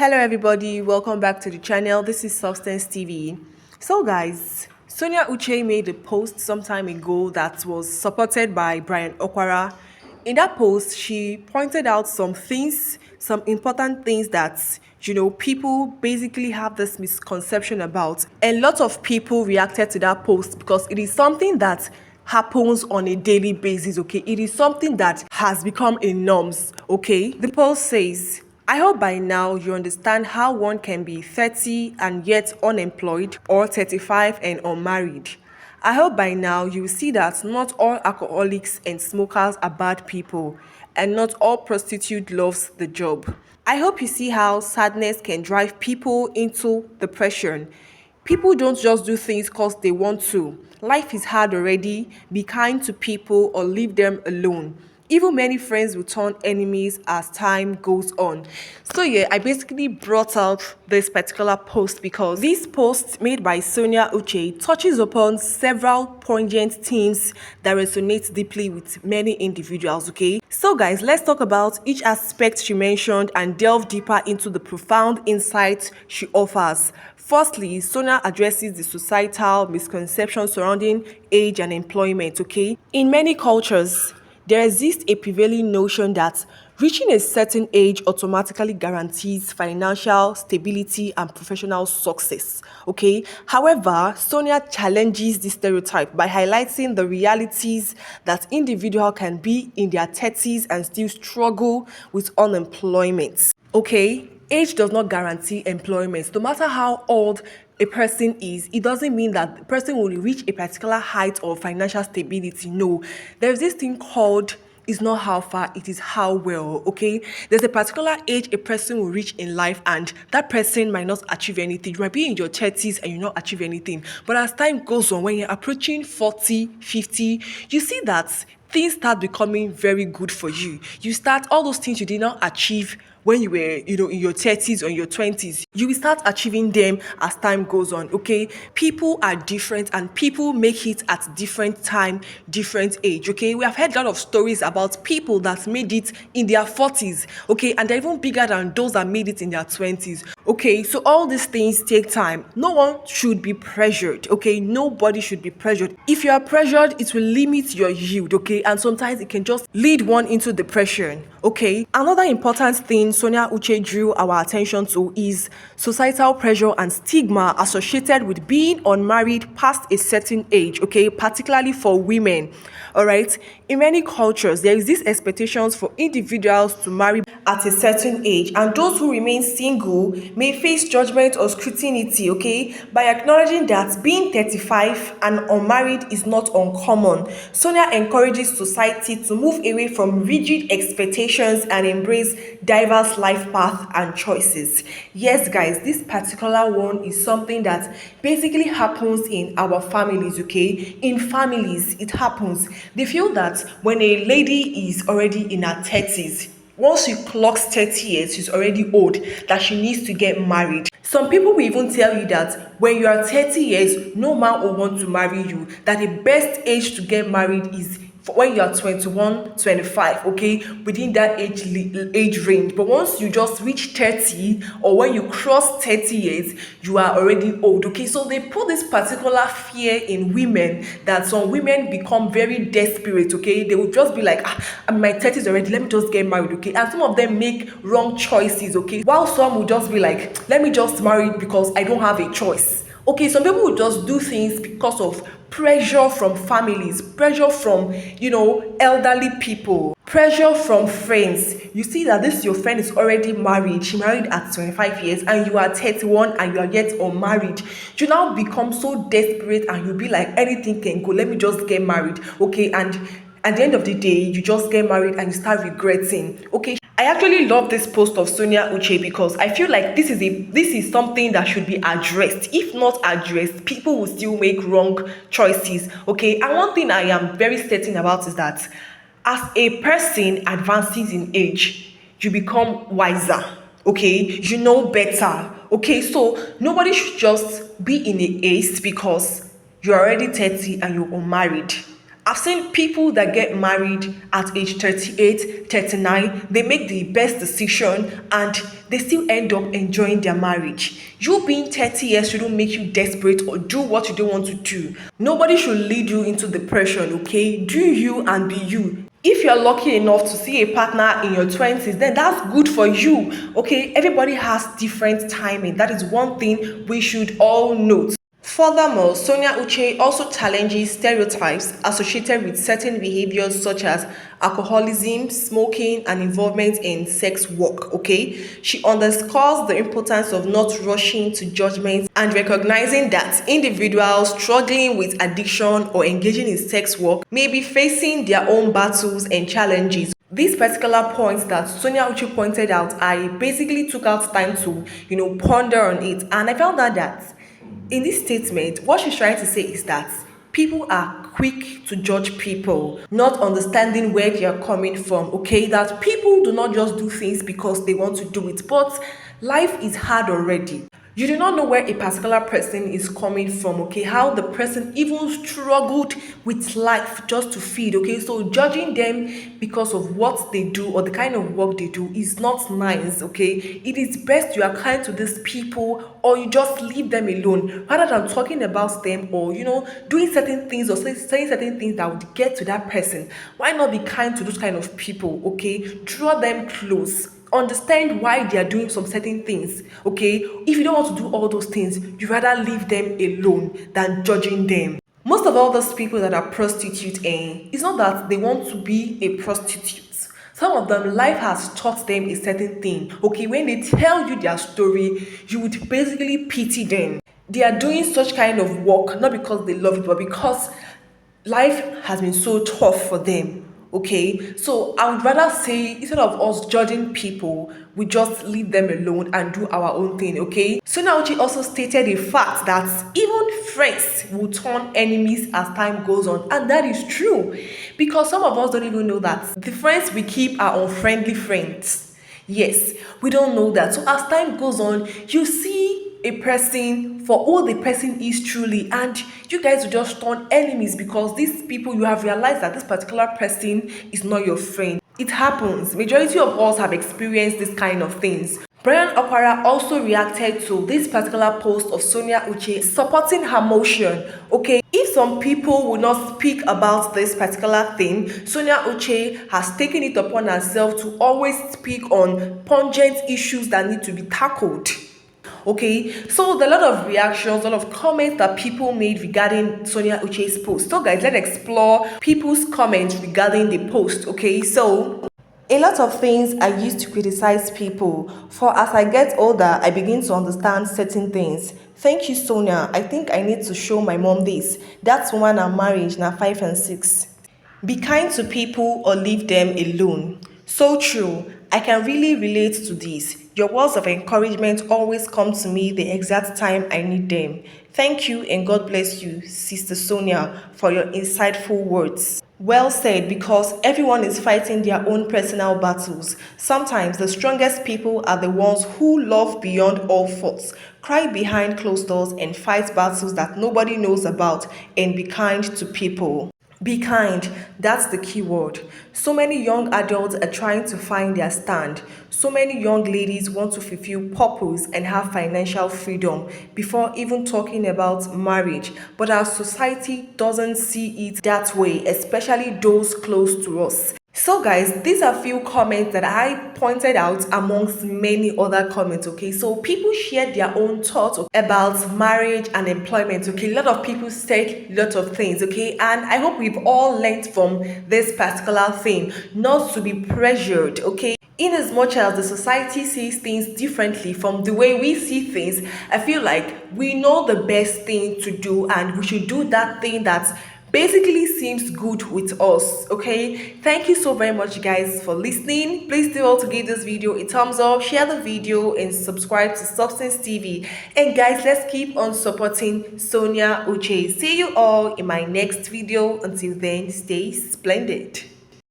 Hello everybody, welcome back to the channel. This is Substance TV. So guys, Sonia Uche made a post some time ago that was supported by Bryan Okwara. In that post, she pointed out some things, some important things that people basically have this misconception about. A lot of people reacted to that post because it is something that happens on a daily basis, okay? It is something that has become a norms, okay? The post says, I hope by now you understand how one can be 30 and yet unemployed or 35 and unmarried. I hope by now you see that not all alcoholics and smokers are bad people and not all prostitute loves the job. I hope you see how sadness can drive people into depression. People don't just do things because they want to. Life is hard already. Be kind to people or leave them alone. Even many friends will turn enemies as time goes on. So yeah, I basically brought out this particular post because this post made by Sonia Uche touches upon several poignant themes that resonate deeply with many individuals, okay? So guys, let's talk about each aspect she mentioned and delve deeper into the profound insights she offers. Firstly, Sonia addresses the societal misconceptions surrounding age and employment, okay? In many cultures, there exists a prevailing notion that reaching a certain age automatically guarantees financial stability and professional success. Okay. However, Sonia challenges this stereotype by highlighting the realities that individuals can be in their 30s and still struggle with unemployment. Okay. Age does not guarantee employment. No matter how old a person is, it doesn't mean that the person will reach a particular height of financial stability. No, there's this thing called it's not how far, it is how well, okay? There's a particular age a person will reach in life and that person might not achieve anything. You might be in your 30s and you not achieve anything. But as time goes on, when you're approaching 40, 50, you see that things start becoming very good for you. You start all those things you did not achieve when you were, in your 30s or in your 20s, you will start achieving them as time goes on, okay? People are different and people make it at different time, different age, okay? We have heard a lot of stories about people that made it in their 40s, okay? And they're even bigger than those that made it in their 20s, okay? So all these things take time. No one should be pressured, okay? Nobody should be pressured. If you are pressured, it will limit your yield, okay? And sometimes it can just lead one into depression, okay? Another important thing Sonia Uche drew our attention to is societal pressure and stigma associated with being unmarried past a certain age, okay, particularly for women. All right. In many cultures, there is this expectations for individuals to marry at a certain age, and those who remain single may face judgment or scrutiny, okay, by acknowledging that being 35 and unmarried is not uncommon. Sonia encourages society to move away from rigid expectations and embrace diverse life paths and choices. Yes, guys, this particular one is something that basically happens in our families, okay? In families, it happens. They feel that when a lady is already in her 30s, once she clocks 30 years, she's already old, that she needs to get married. Some people will even tell you that when you are 30 years, no man will want to marry you, that the best age to get married is when you are 21, 25, okay, within that age range. But once you just reach 30 or when you cross 30 years, you are already old, okay? So they put this particular fear in women that some women become very desperate, okay? They will just be like, I'm in my 30s already, let me just get married, okay? And some of them make wrong choices, okay? While some will just be like, let me just marry because I don't have a choice. Okay, some people will just do things because of pressure from families, pressure from, elderly people, pressure from friends. You see that this your friend is already married. She married at 25 years and you are 31 and you are yet unmarried. You now become so desperate and you'll be like, anything can go. Let me just get married. Okay, and at the end of the day, you just get married and you start regretting. Okay, I actually love this post of Sonia Uche because I feel like this is something that should be addressed. If not addressed, people will still make wrong choices. Okay, and one thing I am very certain about is that as a person advances in age, you become wiser. Okay, you know better. Okay, so nobody should just be in a haste because you're already 30 and you're unmarried. I've seen people that get married at age 38, 39. They make the best decision and they still end up enjoying their marriage. You being 30 years shouldn't make you desperate or do what you don't want to do. Nobody should lead you into depression, okay? Do you and be you. If you're lucky enough to see a partner in your 20s, then that's good for you, okay? Everybody has different timing. That is one thing we should all note. Furthermore, Sonia Uche also challenges stereotypes associated with certain behaviors such as alcoholism, smoking, and involvement in sex work. Okay, she underscores the importance of not rushing to judgment and recognizing that individuals struggling with addiction or engaging in sex work may be facing their own battles and challenges. These particular points that Sonia Uche pointed out, I basically took out time to, ponder on it, and I found out that in this statement, what she's trying to say is that people are quick to judge people, not understanding where they are coming from, okay? That people do not just do things because they want to do it, but life is hard already. You do not know where a particular person is coming from, okay? How the person even struggled with life just to feed, okay? So judging them because of what they do or the kind of work they do is not nice, okay? It is best you are kind to these people or you just leave them alone rather than talking about them or, doing certain things or saying certain things that would get to that person. Why not be kind to those kind of people, okay? Draw them close. Understand why they are doing some certain things, okay? If you don't want to do all those things, you rather leave them alone than judging them. Most of all those people that are prostitutes, it's not that they want to be a prostitute. Some of them, life has taught them a certain thing, okay? When they tell you their story, you would basically pity them. They are doing such kind of work not because they love it, but because life has been so tough for them. Okay, so I would rather say instead of us judging people, we just leave them alone and do our own thing. Okay, so now she also stated the fact that even friends will turn enemies as time goes on, and that is true because some of us don't even know that the friends we keep are unfriendly friends. Yes, we don't know that. So as time goes on, you see a person for all the person is truly, and you guys will just turn enemies because these people, you have realized that this particular person is not your friend. It happens. Majority of us have experienced this kind of things. Bryan Okwara also reacted to this particular post of Sonia Uche supporting her motion. Okay, if some people will not speak about this particular thing, Sonia Uche has taken it upon herself to always speak on pungent issues that need to be tackled. Okay, so there are a lot of reactions, a lot of comments that people made regarding Sonia Uche's post. So guys, let's explore people's comments regarding the post. Okay, so a lot of things I used to criticize people for. As I get older, I begin to understand certain things. Thank you, Sonia. I think I need to show my mom this. That's one I'm married now 5 and 6. Be kind to people or leave them alone. So true. I can really relate to this. Your words of encouragement always come to me the exact time I need them. Thank you and God bless you, Sister Sonia, for your insightful words. Well said, because everyone is fighting their own personal battles. Sometimes the strongest people are the ones who love beyond all faults, cry behind closed doors, and fight battles that nobody knows about, and be kind to people. Be kind, that's the key word. So many young adults are trying to find their stand. So many young ladies want to fulfill purpose and have financial freedom before even talking about marriage. But our society doesn't see it that way, especially those close to us. So guys, these are few comments that I pointed out amongst many other comments, okay? So people shared their own thoughts about marriage and employment, okay? A lot of people said a lot of things, okay? And I hope we've all learned from this particular thing, not to be pressured, okay? In as much as the society sees things differently from the way we see things, I feel like we know the best thing to do and we should do that thing that's basically seems good with us. Okay, thank you so very much guys for listening. Please do also give this video a thumbs up, share the video, and subscribe to Substance TV. And guys, let's keep on supporting Sonia Uche. See you all in my next video. Until then, stay splendid.